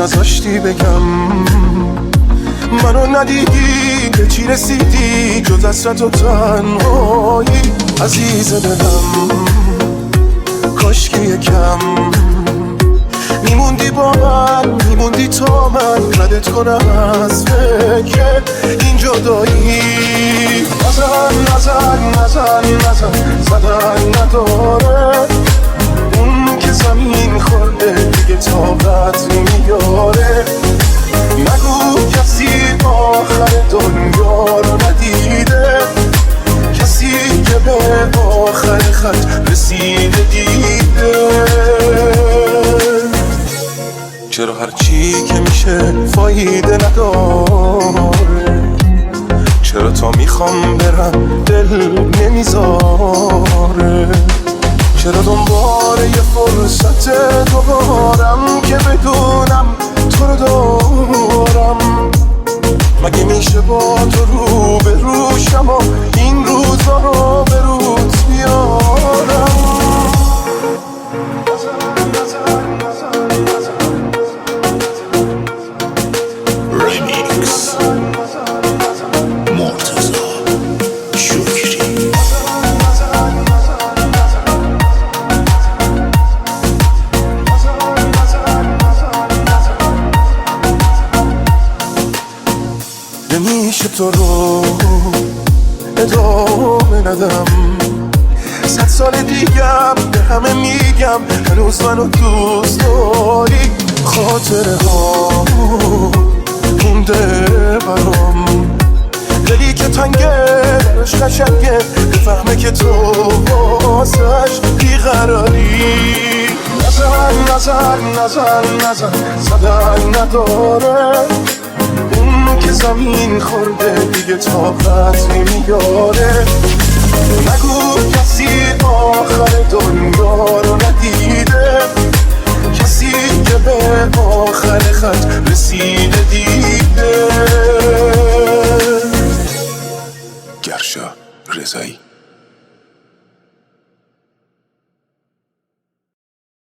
نذاشتی بگم منو ندیدی به چی رسیدی جز حسرت و تنهایی عزیز دلم کاش که یکم میموندی با من میموندی تا من ردت کنم از فکر این جدایی نزن زدن نداره اون که زمین خورده دیگه طاقت نمیاره نگو کسی آخر دنیا رو ندیده کسی که به آخر خط رسیده دیده چرا هرچی که میشه فایده نداره چرا تا میخوام برم دل نمیذاره چرا دنبال یه فرصت دوبارم که بدونم تو رو دارم مگه میشه با تو رو به روشم و این روزا رو به روز بیارم ریمیکس مرتضی شکری نمیشه تو رو ادامه ندم 100 سال دیگم به همه میگم هنوز منو دوست داری خاطره ها مونده برام دلی که تنگه درش قشنگه بفهمه که تو واسش بیقراری نزن زدن نداره اون که زمین خورده دیگه طاقت نمیاره نگو کسی آخر دنیا رو ندیده کسی که به آخر خط رسیده